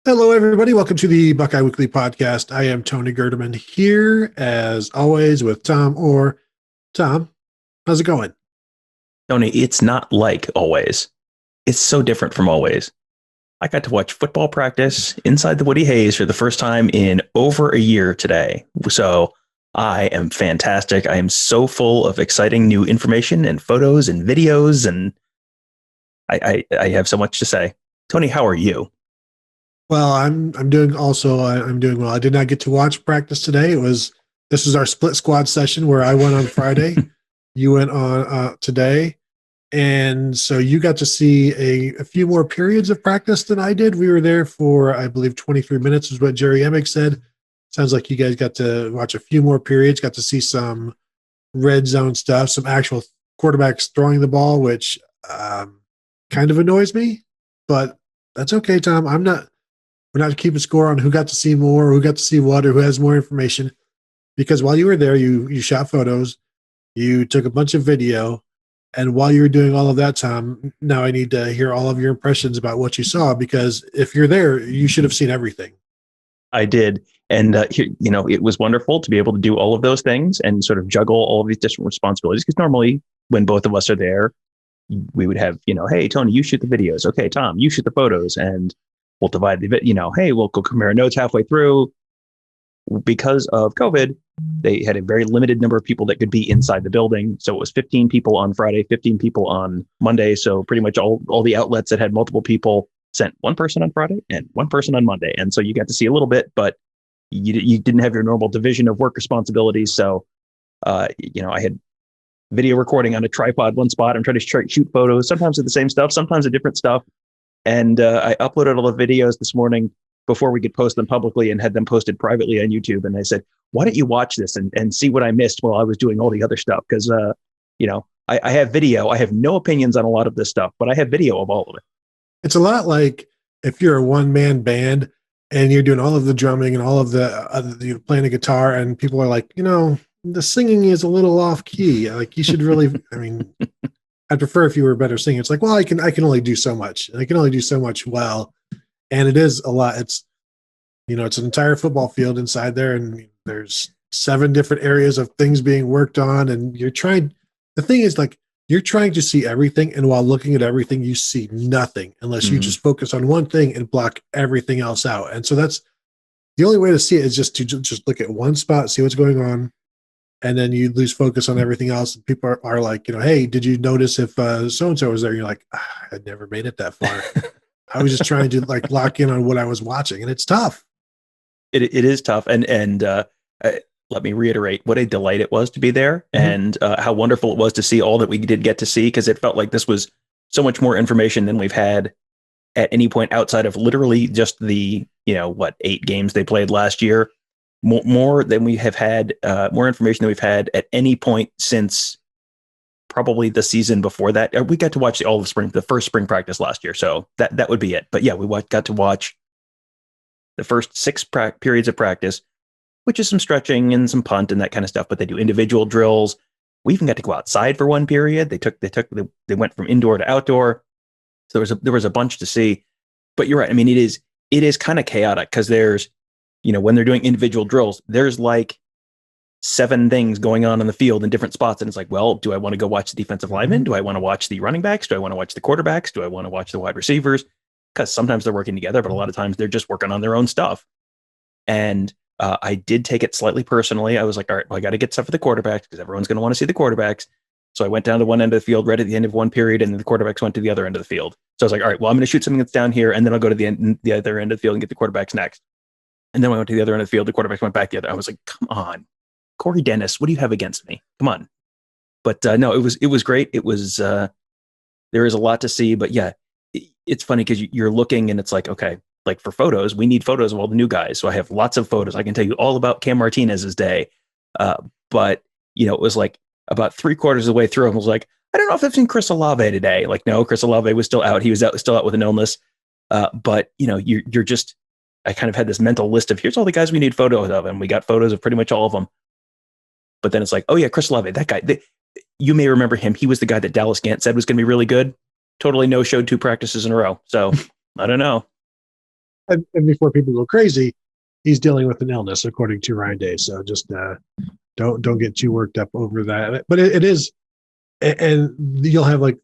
Hello, everybody. Welcome to the Buckeye Weekly Podcast. I am Tony Gerdeman here, as always, with Tom Orr. Tom, how's it going? Tony, it's not like always. It's so different from always. I got to watch football practice inside the Woody Hayes for the first time in over a year today. So I am fantastic. I am so full of exciting new information and photos and videos, and I have so much to say. Tony, how are you? Well, I'm doing also. I'm doing well. I did not get to watch practice today. This is our split squad session where I went on Friday, you went on today, and so you got to see a few more periods of practice than I did. We were there for, I believe, 23 minutes is what Jerry Emick said. Sounds like you guys got to watch a few more periods, got to see some red zone stuff, some actual quarterbacks throwing the ball, which kind of annoys me, but that's okay, Tom. We're not keeping score on who got to see more, or who got to see what, or who has more information. Because while you were there, you shot photos, you took a bunch of video, and while you were doing all of that, Tom, now I need to hear all of your impressions about what you saw. Because if you're there, you should have seen everything. I did. And, it was wonderful to be able to do all of those things and sort of juggle all of these different responsibilities. Because normally when both of us are there, we would have, hey, Tony, you shoot the videos. Okay, Tom, you shoot the photos. And we'll divide hey, we'll go compare notes halfway through. Because of COVID, they had a very limited number of people that could be inside the building. So it was 15 people on Friday, 15 people on Monday. So pretty much all the outlets that had multiple people sent one person on Friday and one person on Monday. And so you got to see a little bit, but you didn't have your normal division of work responsibilities. So, I had video recording on a tripod, one spot. I'm trying to shoot photos, sometimes of the same stuff, sometimes of different stuff. And I uploaded all the videos this morning before we could post them publicly and had them posted privately on YouTube. And I said, why don't you watch this and see what I missed while I was doing all the other stuff? Because, I have video. I have no opinions on a lot of this stuff, but I have video of all of it. It's a lot like if you're a one-man band and you're doing all of the drumming and all of the playing the guitar, and people are like, the singing is a little off key. Like, you should really, I mean, I'd prefer if you were a better singer. It's like, well, I can only do so much. I can only do so much well. And it is a lot. It's an entire football field inside there, and there's 7 different areas of things being worked on. And the thing is, like, you're trying to see everything. And while looking at everything, you see nothing unless you just focus on one thing and block everything else out. And so that's the only way to see it, is just to just look at one spot, see what's going on. And then you lose focus on everything else. And people are like, hey, did you notice if so-and-so was there? And you're like, I never made it that far. I was just trying to lock in on what I was watching, and it's tough. It is tough. And let me reiterate what a delight it was to be there, and how wonderful it was to see all that we did get to see, because it felt like this was so much more information than we've had at any point outside of literally just the, 8 games they played last year. More than we have had, more information than we've had at any point since probably the season before that. We got to watch the first spring practice last year, so that would be it. But yeah, we got to watch the first 6 periods of practice, which is some stretching and some punt and that kind of stuff. But they do individual drills. We even got to go outside for one period. They went from indoor to outdoor. So there was a bunch to see. But you're right. I mean, it is kind of chaotic, because there's, when they're doing individual drills, there's like 7 things going on in the field in different spots. And it's like, well, do I want to go watch the defensive linemen? Do I want to watch the running backs? Do I want to watch the quarterbacks? Do I want to watch the wide receivers? Because sometimes they're working together, but a lot of times they're just working on their own stuff. And I did take it slightly personally. I was like, all right, well, I got to get stuff for the quarterbacks, because everyone's going to want to see the quarterbacks. So I went down to one end of the field right at the end of one period, and then the quarterbacks went to the other end of the field. So I was like, all right, well, I'm going to shoot something that's down here, and then I'll go to the other end of the field and get the quarterbacks next. And then when I went to the other end of the field, the quarterbacks went back the other. I was like, come on, Corey Dennis, what do you have against me? Come on. But no, it was great. It was, there is a lot to see, but yeah, it's funny because you're looking and it's like, okay, like for photos, we need photos of all the new guys. So I have lots of photos. I can tell you all about Cam Martinez's day. But it was like about 3/4 of the way through, I was like, I don't know if I've seen Chris Olave today. Like, no, Chris Olave was still out. He was still out with an illness. But you're just, I kind of had this mental list of here's all the guys we need photos of, and we got photos of pretty much all of them. But then it's like, oh yeah, Chris Olave, that guy. You may remember him. He was the guy that Dallas Gant said was going to be really good. Totally no-showed 2 practices in a row. So I don't know. and before people go crazy, he's dealing with an illness, according to Ryan Day. So just don't get too worked up over that. But it is, and you'll have like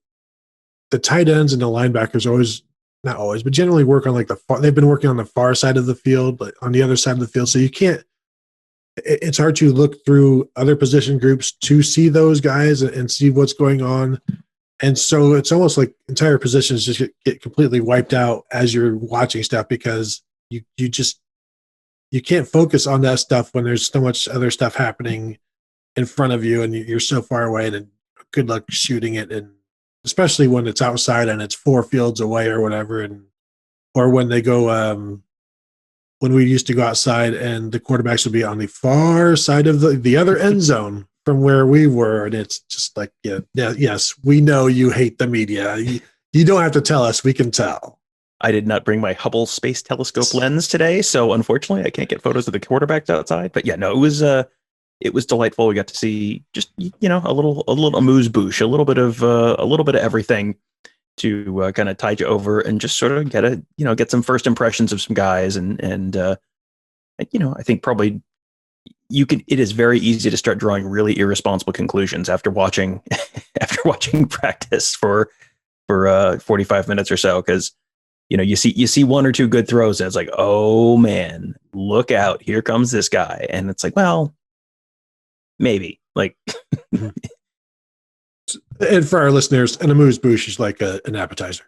the tight ends and the linebackers always, not always, but generally work on like they've been working on the far side of the field, but on the other side of the field. So you can't, it's hard to look through other position groups to see those guys and see what's going on. And so it's almost like entire positions just get completely wiped out as you're watching stuff, because you can't focus on that stuff when there's so much other stuff happening in front of you and you're so far away, and good luck shooting it. And especially when it's outside and it's 4 fields away or whatever. Or when they go, when we used to go outside and the quarterbacks would be on the far side of the other end zone from where we were. And it's just like, yes, we know you hate the media. You don't have to tell us. We can tell. I did not bring my Hubble Space Telescope lens today, so unfortunately I can't get photos of the quarterbacks outside. But yeah, no, it was delightful. We got to see just, a little amuse-bouche, a little bit of everything to kind of tide you over and just sort of get some first impressions of some guys. And I think probably it is very easy to start drawing really irresponsible conclusions after watching practice for 45 minutes or so. Cause you see 1 or 2 good throws and it's like, oh man, look out, here comes this guy. And it's like, well, maybe like, and for our listeners, an amuse-bouche is like an appetizer,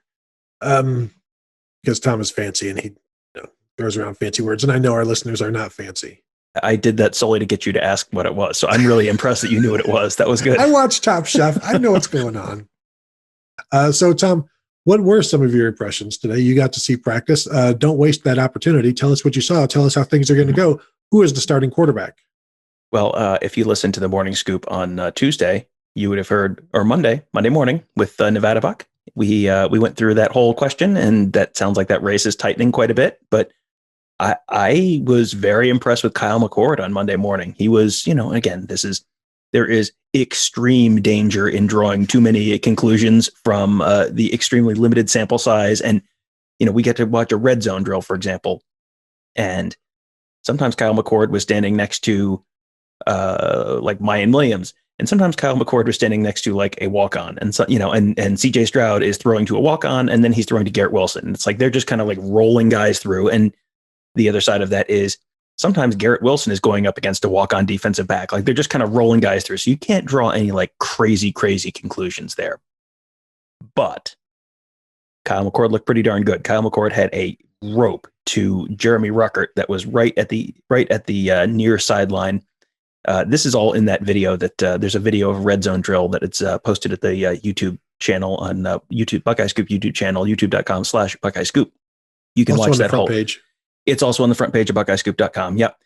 because Tom is fancy and he throws around fancy words, and I know our listeners are not fancy. I did that solely to get you to ask what it was, so I'm really impressed that you knew what it was. That was good. I watch Top Chef. I know what's going on. So Tom, what were some of your impressions today? You got to see practice. Don't waste that opportunity. Tell us what you saw. Tell us how things are going to go. Who is the starting quarterback? Well, if you listened to the morning scoop on Tuesday, you would have heard, or Monday morning with Nevada Buck. We went through that whole question, and that sounds like that race is tightening quite a bit. But I was very impressed with Kyle McCord on Monday morning. He was, again, there is extreme danger in drawing too many conclusions from the extremely limited sample size. And, we get to watch a red zone drill, for example. And sometimes Kyle McCord was standing next to like Mayan Williams. And sometimes Kyle McCord was standing next to like a walk-on, and so, and CJ Stroud is throwing to a walk-on, and then he's throwing to Garrett Wilson. And it's like, they're just kind of like rolling guys through. And the other side of that is sometimes Garrett Wilson is going up against a walk-on defensive back. Like, they're just kind of rolling guys through. So you can't draw any like crazy conclusions there. But Kyle McCord looked pretty darn good. Kyle McCord had a rope to Jeremy Ruckert that was right at the near sideline. This is all in that video that there's a video of a red zone drill that it's posted at the YouTube channel on YouTube, Buckeye Scoop YouTube channel, youtube.com/Buckeye Scoop. You can also watch that whole page. It's also on the front page of BuckeyeScoop.com. Yep.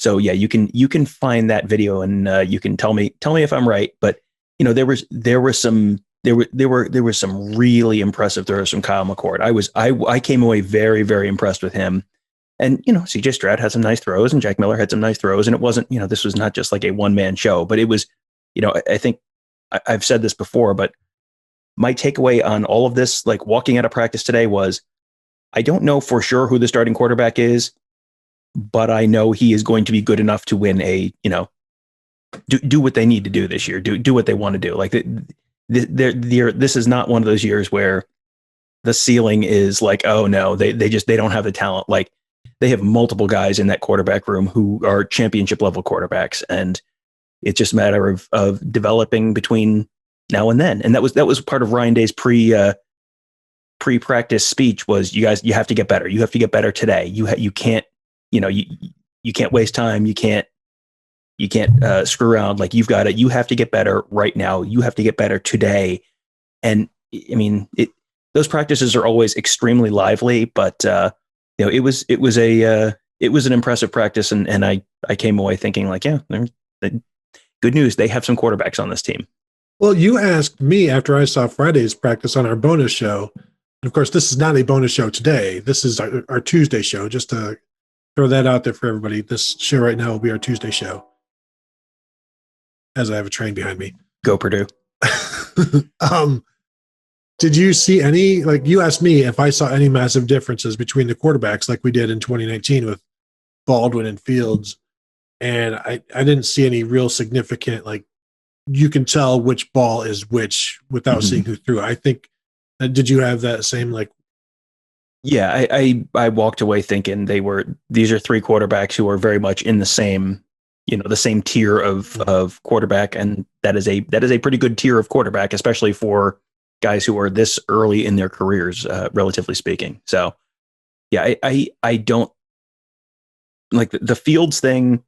So yeah, you can find that video, and you can tell me if I'm right. But there were some really impressive throws from Kyle McCord. I came away very, very impressed with him. And, CJ Stroud had some nice throws, and Jack Miller had some nice throws. And it wasn't, this was not just like a one-man show, but it was, I think I've said this before, but my takeaway on all of this, like walking out of practice today, was I don't know for sure who the starting quarterback is, but I know he is going to be good enough to win do what they need to do this year, do what they want to do. Like this is not one of those years where the ceiling is like, oh no, they don't have the talent. Like, they have multiple guys in that quarterback room who are championship level quarterbacks, and it's just a matter of developing between now and then. And that was part of Ryan Day's pre-practice speech was, you guys, you have to get better. You have to get better today. You can't, you can't waste time. You can't screw around. Like, you have to get better right now. You have to get better today. And I mean, those practices are always extremely lively, but it was an impressive practice, and I came away thinking like, yeah, good news. They have some quarterbacks on this team. Well, you asked me after I saw Friday's practice on our bonus show. And of course, this is not a bonus show today. This is our Tuesday show. Just to throw that out there for everybody. This show right now will be our Tuesday show. As I have a train behind me. Go Purdue. Did you see any, like you asked me if I saw any massive differences between the quarterbacks like we did in 2019 with Baldwin and Fields? And I didn't see any real significant, like you can tell which ball is which without seeing who threw it. I think, did you have that same like? Yeah, I walked away thinking these are three quarterbacks who are very much in the same, the same tier of quarterback, and that is a pretty good tier of quarterback, especially for guys who are this early in their careers, relatively speaking. So, yeah, I don't like the Fields thing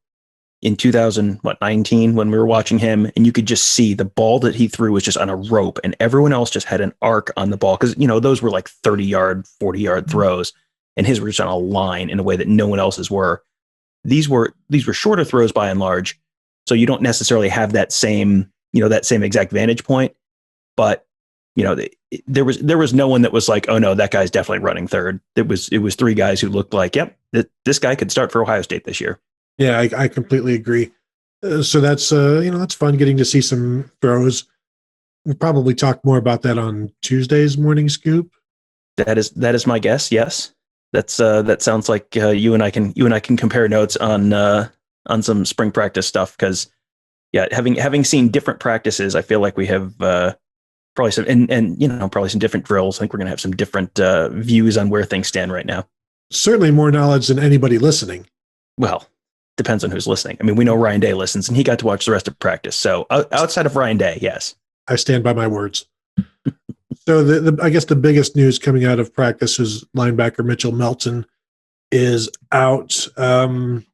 in 2019 when we were watching him, and you could just see the ball that he threw was just on a rope, and everyone else just had an arc on the ball because those were like 30-yard, 40-yard throws, and his were just on a line in a way that no one else's were. These were shorter throws by and large, so you don't necessarily have that same exact vantage point, but there was no one that was like, oh no, that guy's definitely running third. It was three guys who looked like, yep, this guy could start for Ohio State this year. Yeah, I completely agree. So that's that's fun getting to see some throws. We'll probably talk more about that on Tuesday's morning scoop. That is my guess. Yes, that sounds like you and I can compare notes on some spring practice stuff because having seen different practices, I feel like we have probably some and probably some different drills. I think we're gonna have some different views on where things stand right now. Certainly more knowledge than anybody listening. Well, depends on who's listening. I mean, we know Ryan Day listens, and he got to watch the rest of practice. So outside of Ryan Day, yes. I stand by my words. So I guess the biggest news coming out of practice is linebacker Mitchell Melton is out. Ryan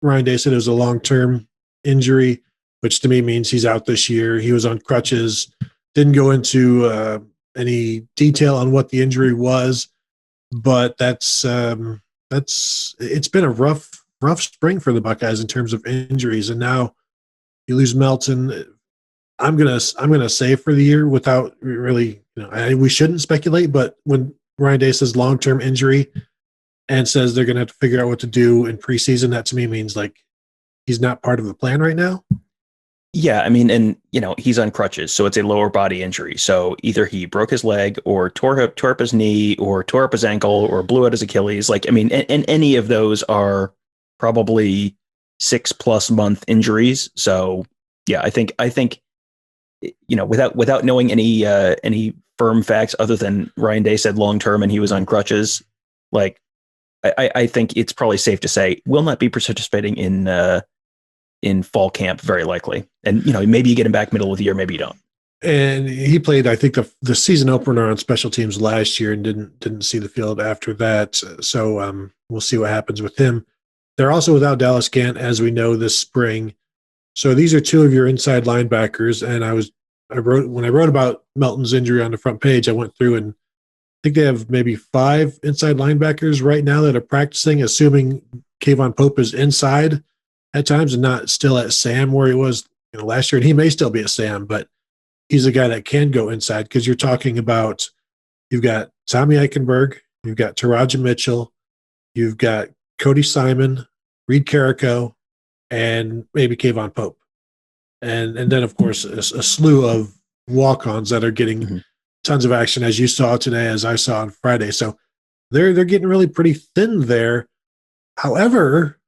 Day said it was a long-term injury, which to me means he's out this year. He was on crutches. Didn't go into any detail on what the injury was, but it's been a rough spring for the Buckeyes in terms of injuries, and now you lose Melton. I'm gonna say for the year without really, we shouldn't speculate, but when Ryan Day says long-term injury and says they're gonna have to figure out what to do in preseason, that to me means like he's not part of the plan right now. Yeah, I mean, and he's on crutches, so it's a lower body injury. So either he broke his leg, or tore up his knee, or tore up his ankle, or blew out his Achilles. Like, I mean, and any of those are probably 6+ month injuries. So yeah, I think without knowing any firm facts other than Ryan Day said long term and he was on crutches, like I think it's probably safe to say will not be participating in fall camp very likely. And maybe you get him back middle of the year, maybe you don't. And he played, I think, the season opener on special teams last year and didn't see the field after that. So we'll see what happens with him. They're also without Dallas Gant, as we know, this spring. So these are two of your inside linebackers. And when I wrote about Melton's injury on the front page, I went through and I think they have maybe 5 inside linebackers right now that are practicing, assuming Kayvon Pope is inside at times and not still at Sam where he was last year. And he may still be at Sam, but he's a guy that can go inside because you're talking about, you've got Tommy Eichenberg, you've got Taraja Mitchell, you've got Cody Simon, Reed Carrico, and maybe Kayvon Pope. And then, of course, a slew of walk-ons that are getting tons of action, as you saw today, as I saw on Friday. So they're getting really pretty thin there. However,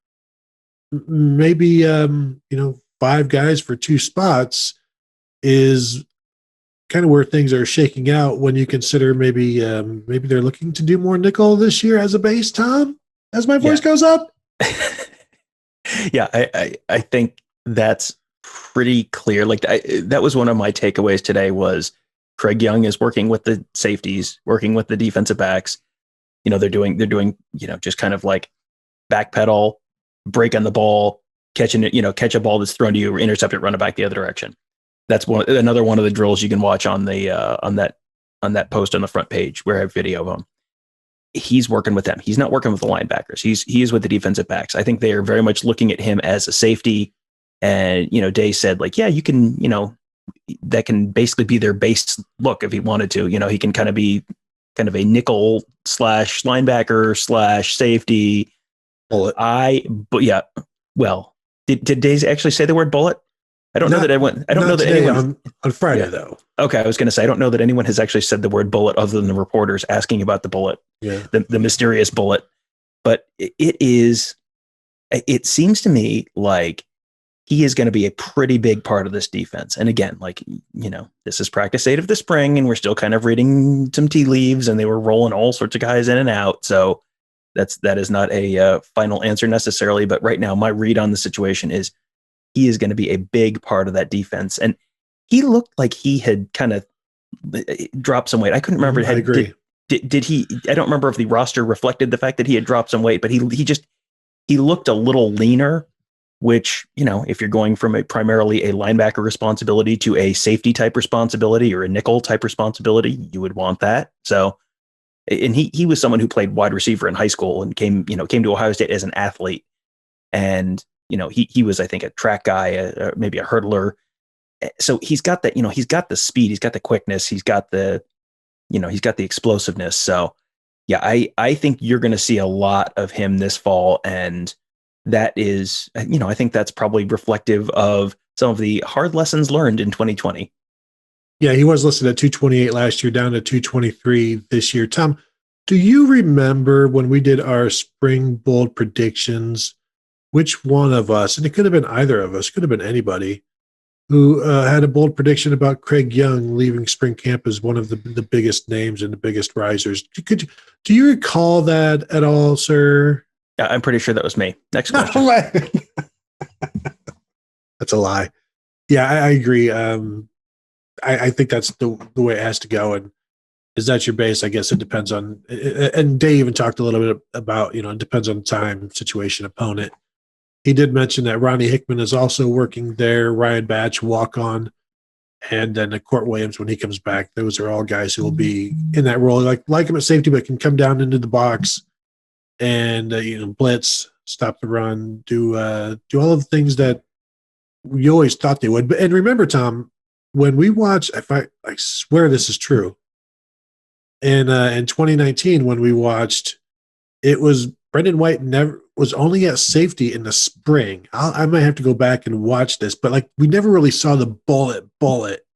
maybe 5 guys for 2 spots is kind of where things are shaking out when you consider maybe they're looking to do more nickel this year as a base, Tom, as my voice goes up. Yeah, I think that's pretty clear. Like that was one of my takeaways today was Craig Young is working with the safeties, working with the defensive backs. They're doing just kind of like backpedal, break on the ball, catching it, catch a ball that's thrown to you, or intercept it, run it back the other direction. That's another one of the drills you can watch on the on that post on the front page where I have video of him. He's working with them. He's not working with the linebackers. He is with the defensive backs. I think they are very much looking at him as a safety. And Day said, like, yeah, you can, that can basically be their base look if he wanted to. He can kind of be kind of a nickel / linebacker / safety. Bullet. But yeah, well, did Day actually say the word bullet? I don't know that anyone. I don't know that anyone on Friday yeah. though. Okay, I was going to say I don't know that anyone has actually said the word bullet other than the reporters asking about the bullet, the mysterious bullet. But it is. It seems to me like he is going to be a pretty big part of this defense. And again, like, this is practice 8 of the spring, and we're still kind of reading some tea leaves, and they were rolling all sorts of guys in and out. So that is not a final answer necessarily. But right now, my read on the situation is he is going to be a big part of that defense. And he looked like he had kind of dropped some weight. I couldn't remember. I agree. Did he? I don't remember if the roster reflected the fact that he had dropped some weight, but he looked a little leaner, which, if you're going from primarily a linebacker responsibility to a safety type responsibility or a nickel type responsibility, you would want that. So, and he was someone who played wide receiver in high school and came to Ohio State as an athlete. And, he was, I think, a track guy, maybe a hurdler. So he's got that, he's got the speed, he's got the quickness, he's got the explosiveness. So yeah, I think you're going to see a lot of him this fall. And that is, I think that's probably reflective of some of the hard lessons learned in 2020. Yeah, he was listed at 228 last year, down to 223 this year. Tom, do you remember when we did our spring bold predictions, which one of us, and it could have been either of us, could have been anybody, who had a bold prediction about Craig Young leaving spring camp as one of the biggest names and the biggest risers? Do you recall that at all, sir? Yeah, I'm pretty sure that was me. Next question. That's a lie. Yeah, I agree. I think that's the way it has to go. And is that your base? I guess it depends on, and Dave even talked a little bit about, it depends on time, situation, opponent. He did mention that Ronnie Hickman is also working there, Ryan Batch, walk-on, and then Court Williams when he comes back. Those are all guys who will be in that role, like him at safety, but can come down into the box and blitz, stop the run, do all of the things that we always thought they would. And remember, Tom, when we watched, I swear this is true, in 2019 when we watched, it was Brendan White was only at safety in the spring. I might have to go back and watch this, but we never really saw the bullet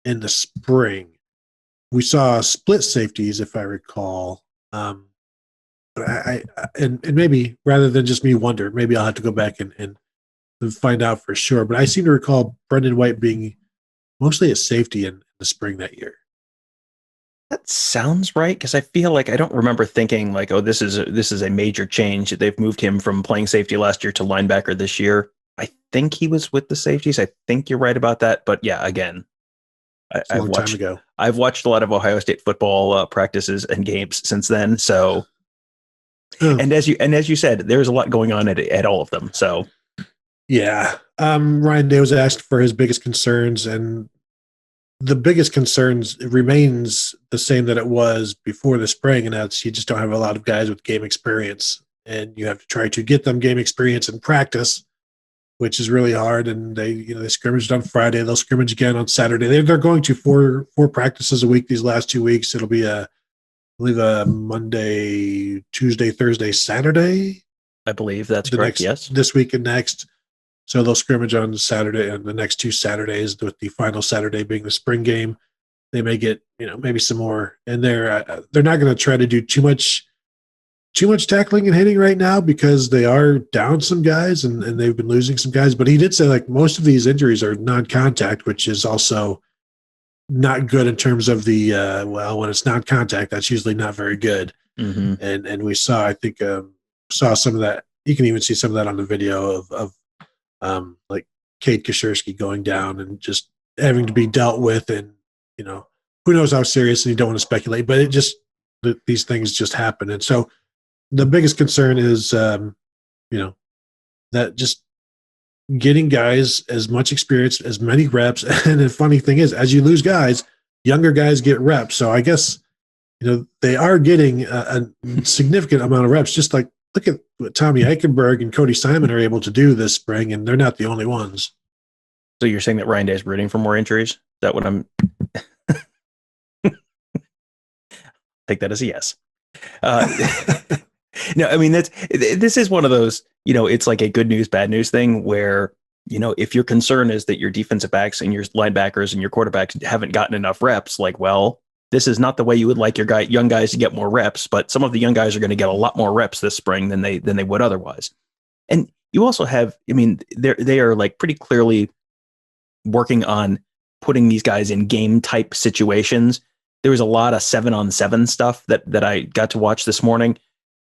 in the spring. We saw split safeties, if I recall. But and maybe rather than just me wonder, maybe I'll have to go back and find out for sure. But I seem to recall Brendan White being mostly at safety in the spring that year. That sounds right, because I feel like I don't remember thinking this is a major change. They've moved him from playing safety last year to linebacker this year. I think he was with the safeties. I think you're right about that. But yeah, again, I've watched a lot of Ohio State football practices and games since then. So, and as you said, there's a lot going on at all of them. So, yeah, Ryan Day was asked for his biggest concerns, and the biggest concerns remains the same that it was before the spring, and that's you just don't have a lot of guys with game experience, and you have to try to get them game experience in practice, which is really hard. And they scrimmaged on Friday. They'll scrimmage again on Saturday. They're going to four practices a week these last 2 weeks. It'll be I believe a Monday, Tuesday, Thursday, Saturday. I believe that's correct. Yes, this week and next. So they'll scrimmage on Saturday and the next 2 Saturdays, with the final Saturday being the spring game. They may get, maybe some more. And they're not going to try to do too much tackling and hitting right now, because they are down some guys and they've been losing some guys. But he did say most of these injuries are non-contact, which is also not good in terms of the when it's non-contact, that's usually not very good. Mm-hmm. And we saw, I think, saw some of that. You can even see some of that on the video of Kate Kashersky going down and just having to be dealt with, and who knows how serious, and you don't want to speculate, but these things just happen. And so the biggest concern is that just getting guys as much experience, as many reps. And the funny thing is, as you lose guys, younger guys get reps. So I guess they are getting a significant amount of reps. Just look at what Tommy Eichenberg and Cody Simon are able to do this spring, and they're not the only ones. So you're saying that Ryan Day is rooting for more injuries? Is that what I'm? Take that as a yes. No, I mean this is one of those. It's like a good news, bad news thing where if your concern is that your defensive backs and your linebackers and your quarterbacks haven't gotten enough reps, like, well, this is not the way you would like your young guys to get more reps, but some of the young guys are going to get a lot more reps this spring than they would otherwise. And you also have, they are like pretty clearly working on putting these guys in game type situations. There was a lot of 7-on-7 stuff that I got to watch this morning.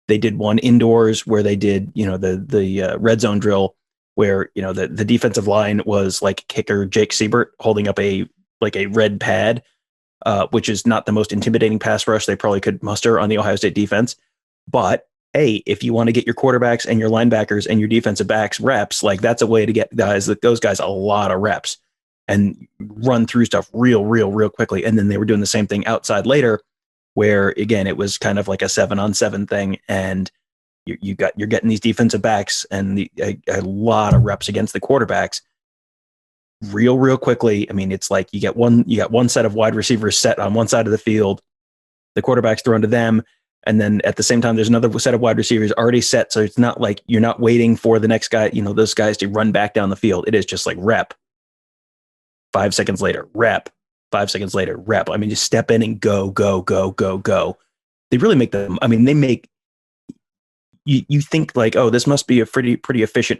They did one indoors where they did, the red zone drill where, the defensive line was like kicker Jake Siebert holding up a red pad, which is not the most intimidating pass rush they probably could muster on the Ohio State defense. But hey, if you want to get your quarterbacks and your linebackers and your defensive backs reps, like that's a way to get those guys a lot of reps and run through stuff real quickly. And then they were doing the same thing outside later, where again, it was kind of like a 7-on-7 thing. And you're getting these defensive backs and a lot of reps against the quarterbacks real quickly. I mean, it's like you got one set of wide receivers set on one side of the field, the quarterback's thrown to them. And then at the same time, there's another set of wide receivers already set. So it's not like you're not waiting for the next guy, those guys to run back down the field. It is just like rep. 5 seconds later, rep. 5 seconds later, rep. I mean, just step in and go. They really make them. I mean, they make you think like, oh, this must be a pretty efficient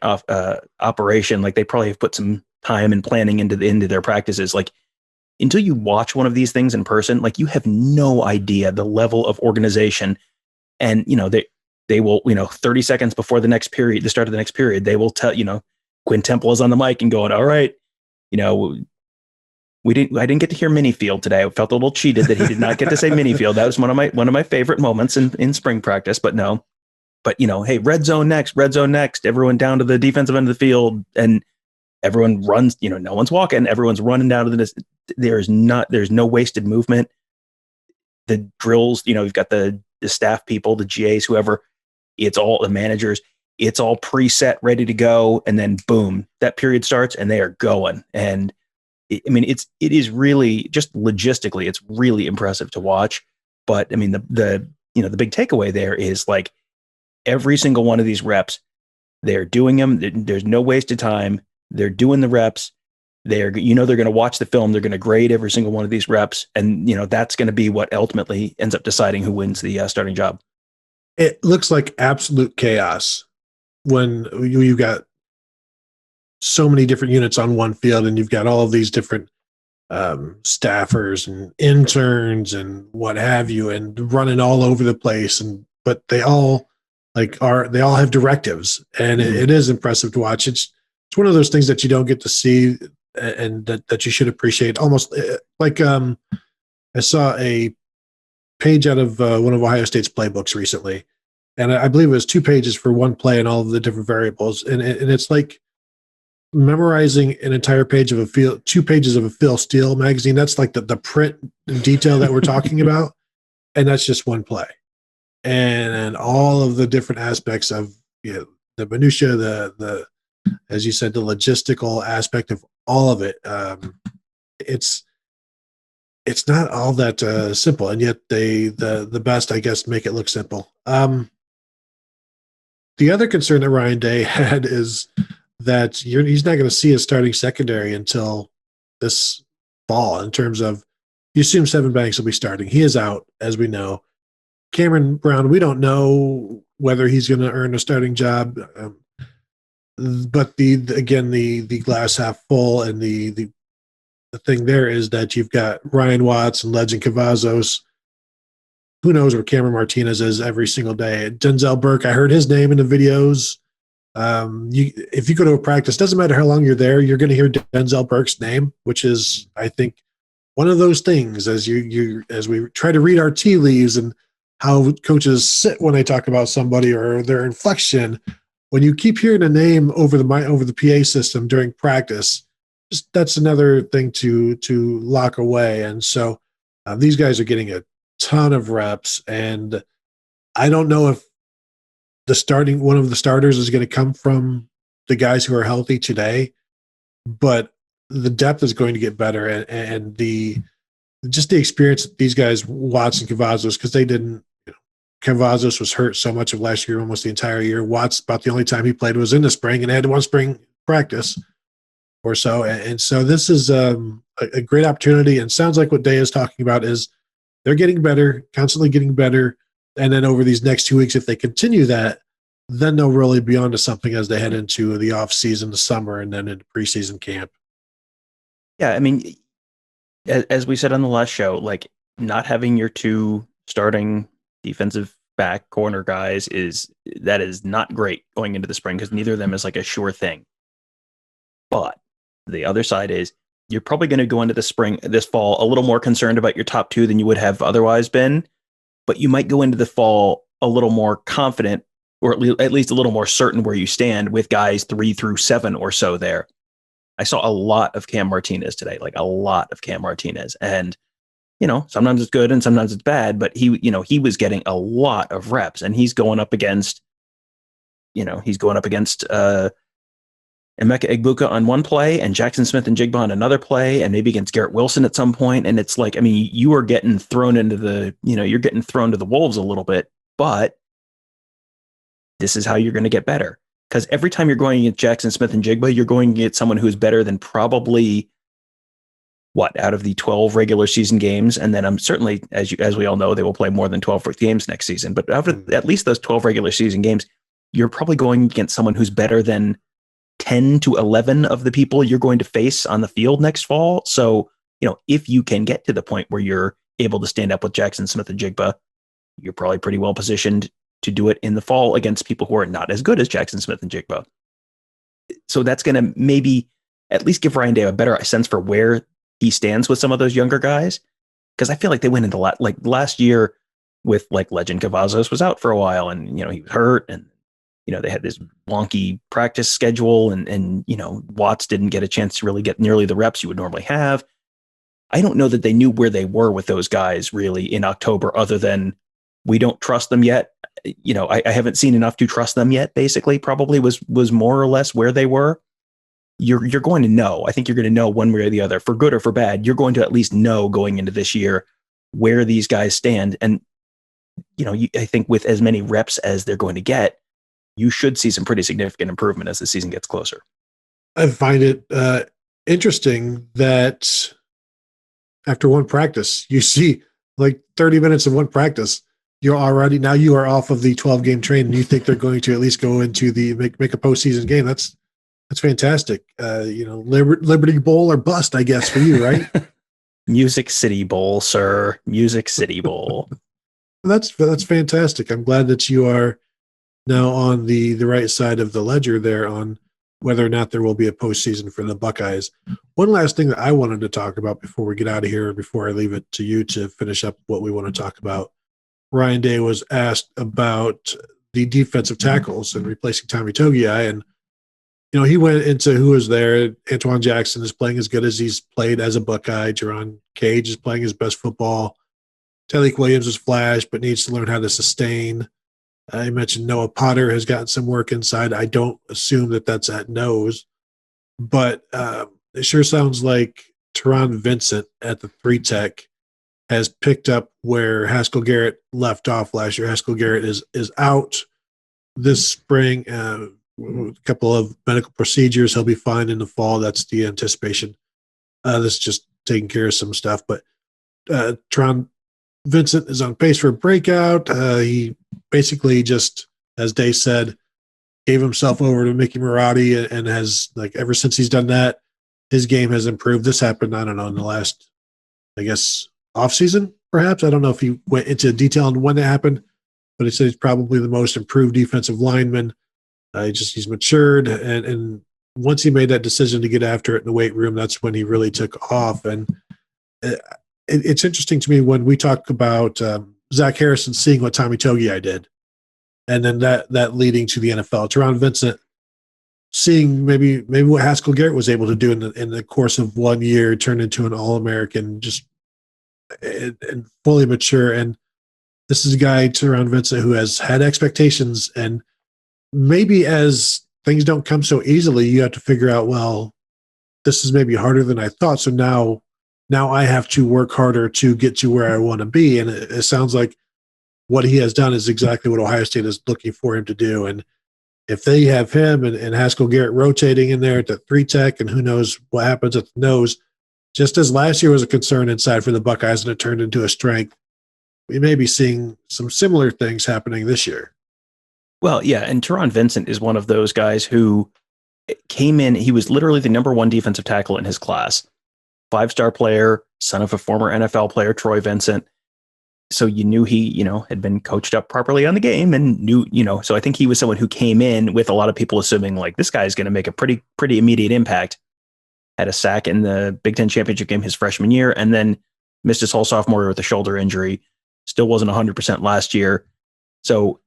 operation. Like they probably have put some time and planning into their practices. Like until you watch one of these things in person, like you have no idea the level of organization. And they will 30 seconds before the start of the next period, they will tell Quinn Temple is on the mic and going, all right, I didn't get to hear Minifield today. I felt a little cheated that he did not get to say Minifield. That was one of my favorite moments in spring practice. But no, hey, red zone next. Everyone down to the defensive end of the field, and everyone runs. No one's walking. Everyone's running down to the. There's no wasted movement. The drills, you've got the staff people, the GAs, whoever. It's all the managers. It's all preset, ready to go, and then boom, that period starts, and they are going. And it is really just logistically, it's really impressive to watch. But I mean, the big takeaway there is like every single one of these reps, they're doing them. There's no wasted time. They're doing the reps. They're going to watch the film. They're going to grade every single one of these reps, and that's going to be what ultimately ends up deciding who wins the starting job. It looks like absolute chaos when you've got so many different units on one field, and you've got all of these different staffers and interns and what have you, and running all over the place. But they all have directives, and it is impressive to watch. It's one of those things that you don't get to see, and that you should appreciate. Almost like I saw a page out of one of Ohio State's playbooks recently, and I believe it was 2 pages for one play and all of the different variables, and it's like memorizing an entire page of 2 pages of a Phil Steele magazine. That's like the print detail that we're talking about, and that's just one play, and all of the different aspects of the minutia, the as you said, the logistical aspect of all of it. It's not all that simple, and yet the best, I guess, make it look simple. The other concern that Ryan Day had is that he's not going to see his starting secondary until this fall. In terms of, you assume Sevyn Banks will be starting. He is out, as we know. Cameron Brown, we don't know whether he's going to earn a starting job. But the glass half full, and the thing there is that you've got Ryan Watts and Legend Cavazos. Who knows where Cameron Martinez is every single day? Denzel Burke, I heard his name in the videos. If you go to a practice, doesn't matter how long you're there, you're going to hear Denzel Burke's name, which is, I think, one of those things as we try to read our tea leaves and how coaches sit when they talk about somebody or their inflection. When you keep hearing a name over the PA system during practice, that's another thing to lock away. And so these guys are getting a ton of reps, and I don't know if one of the starters is going to come from the guys who are healthy today, but the depth is going to get better, and the experience that these guys, Watts and Cavazos, because they didn't. Cavazos was hurt so much of last year, almost the entire year. Watts, about the only time he played was in the spring, and had one spring practice. or so. And so this is a great opportunity. And sounds like what Day is talking about is they're getting better, constantly getting better. And then over these next 2 weeks, if they continue that, then they'll really be onto something as they head into the off season, the summer, and then into preseason camp. Yeah, I mean, as we said on the last show, like not having your two starting defensive back corner guys is not great going into the spring because neither of them is like a sure thing. But the other side is you're probably going to go into this fall a little more concerned about your top two than you would have otherwise been. But you might go into the fall a little more confident, or at least a little more certain where you stand with guys 3 through 7 or so there. I saw a lot of Cam Martinez today, like a lot of Cam Martinez. And, sometimes it's good and sometimes it's bad, but he was getting a lot of reps and he's going up against Emeka Egbuka on one play and Jackson Smith and Jigba on another play and maybe against Garrett Wilson at some point. And it's like, I mean, you are getting thrown into you're getting thrown to the wolves a little bit, but this is how you're going to get better. Because every time you're going against Jackson Smith and Jigba, you're going to get someone who's better than probably out of the 12 regular season games. And then I'm certainly, as we all know, they will play more than 12 games next season. But after at least those 12 regular season games, you're probably going against someone who's better than 10 to 11 of the people you're going to face on the field next fall. So, if you can get to the point where you're able to stand up with Jackson Smith and Jigba, you're probably pretty well positioned to do it in the fall against people who are not as good as Jackson Smith and Jigba. So that's going to maybe at least give Ryan Day a better sense for where he stands with some of those younger guys. Because I feel like they went into last year with Legend Cavazos was out for a while and, he was hurt and, they had this wonky practice schedule and Watts didn't get a chance to really get nearly the reps you would normally have. I don't know that they knew where they were with those guys really in October, other than we don't trust them yet. I haven't seen enough to trust them yet, basically, probably was more or less where they were. You're going to know. I think you're going to know one way or the other, for good or for bad. You're going to at least know going into this year where these guys stand. And, I think with as many reps as they're going to get, you should see some pretty significant improvement as the season gets closer. I find it interesting that after one practice, you see 30 minutes of one practice, you are off of the 12-game train, and you think they're going to at least go into the make a postseason game. That's fantastic. Liberty Bowl or bust, I guess, for you, right? Music City Bowl, sir. Music City Bowl. That's fantastic. I'm glad that you are now on the right side of the ledger there on whether or not there will be a postseason for the Buckeyes. One last thing that I wanted to talk about before we get out of here, before I leave it to you to finish up what we want to talk about. Ryan Day was asked about the defensive tackles and replacing Tommy Togiai. And, he went into who was there. Antoine Jackson is playing as good as he's played as a Buckeye. Jerron Cage is playing his best football. Tyleik Williams is flash, but needs to learn how to sustain. I mentioned Noah Potter has gotten some work inside. I don't assume that that's at nose, but it sure sounds like Taron Vincent at the 3-tech has picked up where Haskell Garrett left off last year. Haskell Garrett is out this spring. A couple of medical procedures. He'll be fine in the fall. That's the anticipation. This is just taking care of some stuff. But Taron Vincent is on pace for a breakout. He basically just, as Day said, gave himself over to Mickey Marotti and has, ever since he's done that, his game has improved. This happened, I don't know, in the last, I guess, offseason, perhaps. I don't know if he went into detail on when it happened, but he said he's probably the most improved defensive lineman. He's matured, and once he made that decision to get after it in the weight room, that's when he really took off. And it's interesting to me when we talk about Zach Harrison seeing what Tommy Togiai did, and then that leading to the NFL. Taron Vincent seeing maybe what Haskell Garrett was able to do in the course of 1 year, turn into an All-American, just and fully mature. And this is a guy, Taron Vincent, who has had expectations, and maybe as things don't come so easily, you have to figure out, well, this is maybe harder than I thought. So now I have to work harder to get to where I want to be. And it sounds like what he has done is exactly what Ohio State is looking for him to do. And if they have him and Haskell Garrett rotating in there at the 3 tech, and who knows what happens at the nose, just as last year was a concern inside for the Buckeyes and it turned into a strength, we may be seeing some similar things happening this year. Well, yeah, and Taron Vincent is one of those guys who came in. He was literally the number one defensive tackle in his class, 5-star player, son of a former NFL player, Troy Vincent. So you knew he, had been coached up properly on the game and knew, so I think he was someone who came in with a lot of people assuming like this guy's going to make a pretty immediate impact. Had a sack in the Big Ten championship game his freshman year, and then missed his whole sophomore year with a shoulder injury. Still wasn't 100% last year. So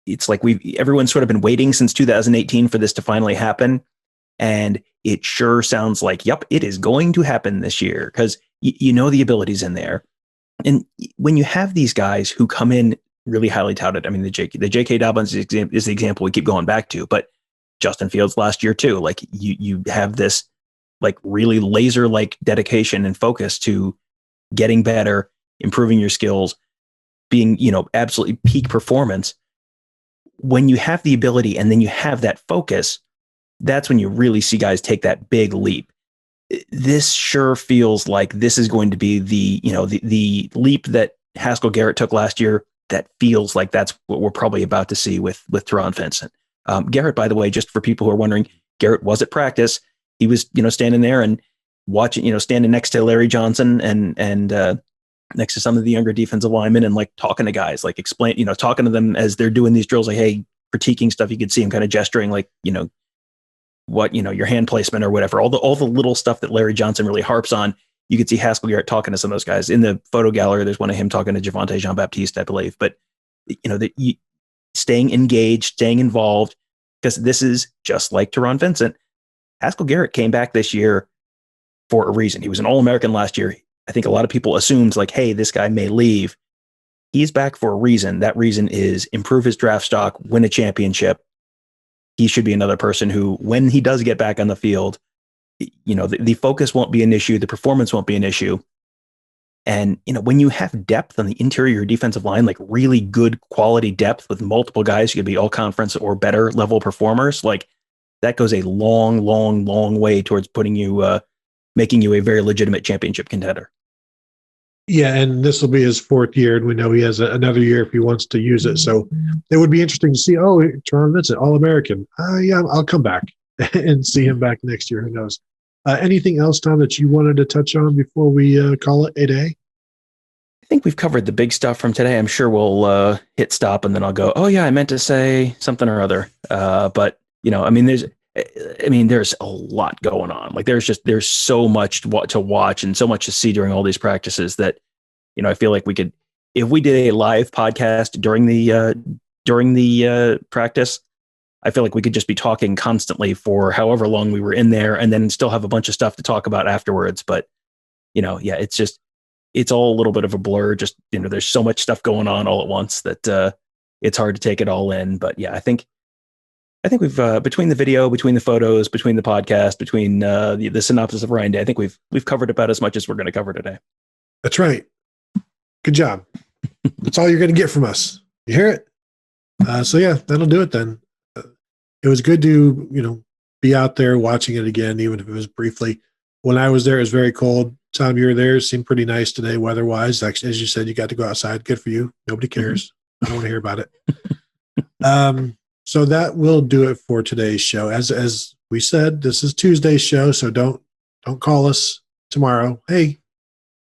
it's like everyone's sort of been waiting since 2018 for this to finally happen. And it sure sounds like, yep, it is going to happen this year because the ability's in there. And when you have these guys who come in really highly touted, I mean, the J.K. Dobbins is the example we keep going back to, but Justin Fields last year too. Like you have this like really laser-like dedication and focus to getting better, improving your skills, being, absolutely peak performance. When you have the ability and then you have that focus, that's when you really see guys take that big leap. This sure feels like this is going to be the leap that Haskell Garrett took last year. That feels like that's what we're probably about to see with Taron Vincent. Garrett, by the way, just for people who are wondering, Garrett was at practice. He was, standing there and watching, standing next to Larry Johnson and next to some of the younger defensive linemen and like talking to guys, like talking to them as they're doing these drills, like, hey, critiquing stuff. You could see him kind of gesturing like, what, your hand placement or whatever, all the little stuff that Larry Johnson really harps on. You could see Haskell Garrett talking to some of those guys in the photo gallery. There's one of him talking to Javonte Jean-Baptiste, I believe, but staying engaged, staying involved, because this is just like Taron Vincent. Haskell Garrett came back this year for a reason. He was an All-American last year. I think a lot of people assumed like, hey, this guy may leave. He's back for a reason. That reason is improve his draft stock, win a championship. He should be another person who, when he does get back on the field, the focus won't be an issue. The performance won't be an issue. And, when you have depth on the interior defensive line, like really good quality depth with multiple guys who could be all conference or better level performers, like that goes a long, long, long way towards putting you, making you a very legitimate championship contender. Yeah, and this will be his 4th year, and we know he has another year if he wants to use it. So it would be interesting to see, Taron Vincent, All-American. Yeah, I'll come back and see him back next year. Who knows? Anything else, Tom, that you wanted to touch on before we call it a day? I think we've covered the big stuff from today. I'm sure we'll hit stop, and then I'll go, oh, yeah, I meant to say something or other. But, there's a lot going on. Like there's so much to watch and so much to see during all these practices that, I feel like we could, if we did a live podcast during the practice, I feel like we could just be talking constantly for however long we were in there and then still have a bunch of stuff to talk about afterwards. But, it's all a little bit of a blur. Just, there's so much stuff going on all at once that it's hard to take it all in. But yeah, I think we've between the video, between the photos, between the podcast, between the synopsis of Ryan Day, I think we've covered about as much as we're going to cover today. That's right. Good job. That's all you're going to get from us. You hear it? So yeah, that'll do it then. It was good to be out there watching it again, even if it was briefly. When I was there, it was very cold. Tom, you were there. It seemed pretty nice today, weather-wise. Actually, as you said, you got to go outside. Good for you. Nobody cares. I don't want to hear about it. So that will do it for today's show. As we said, this is Tuesday's show, so don't call us tomorrow. Hey,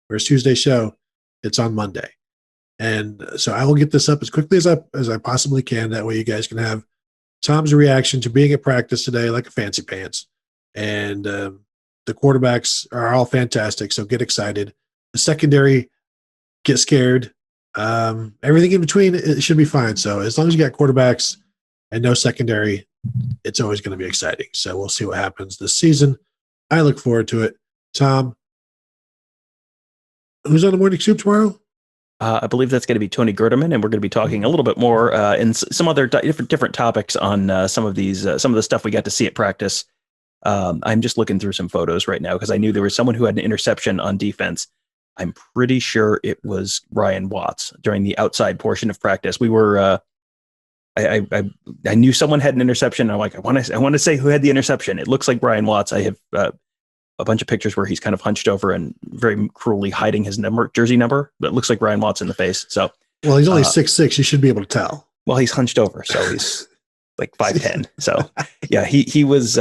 where's Tuesday's show? It's on Monday. And so I will get this up as quickly as I possibly can. That way you guys can have Tom's reaction to being at practice today like a fancy pants. And the quarterbacks are all fantastic, so get excited. The secondary, get scared. Everything in between, it should be fine. So as long as you got quarterbacks and no secondary, it's always going to be exciting. So we'll see what happens this season. I look forward to it. Tom, who's on the Morning Soup tomorrow? I believe that's going to be Tony Gerdeman, and we're going to be talking a little bit more in some other different topics on some of the stuff we got to see at practice. I'm just looking through some photos right now because I knew there was someone who had an interception on defense. I'm pretty sure it was Ryan Watts during the outside portion of practice. We were I knew someone had an interception. I'm like, I want to say who had the interception. It looks like Brian Watts. I have a bunch of pictures where he's kind of hunched over and very cruelly hiding his jersey number, but it looks like Brian Watts in the face. So, well, he's only 6'6". You should be able to tell. Well, he's hunched over, so he's like 5'10". So yeah, he was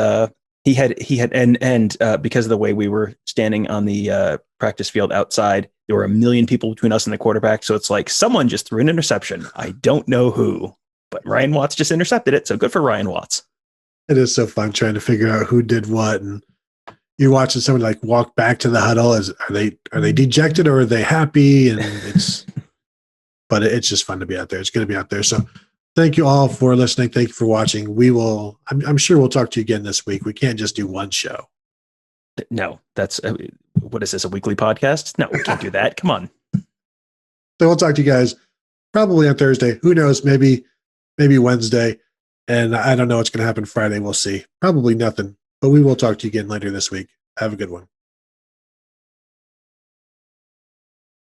he had and because of the way we were standing on the practice field outside, there were a million people between us and the quarterback. So it's like someone just threw an interception. I don't know who, but Ryan Watts just intercepted it. So good for Ryan Watts. It is so fun trying to figure out who did what, and you're watching someone like walk back to the huddle. Are they dejected or are they happy? And but it's just fun to be out there. It's going to be out there. So thank you all for listening. Thank you for watching. I'm sure we'll talk to you again this week. We can't just do one show. No, that's what is this, a weekly podcast? No, we can't do that. Come on. So we'll talk to you guys probably on Thursday. Who knows? Maybe Wednesday. And I don't know what's going to happen Friday. We'll see. Probably nothing. But we will talk to you again later this week. Have a good one.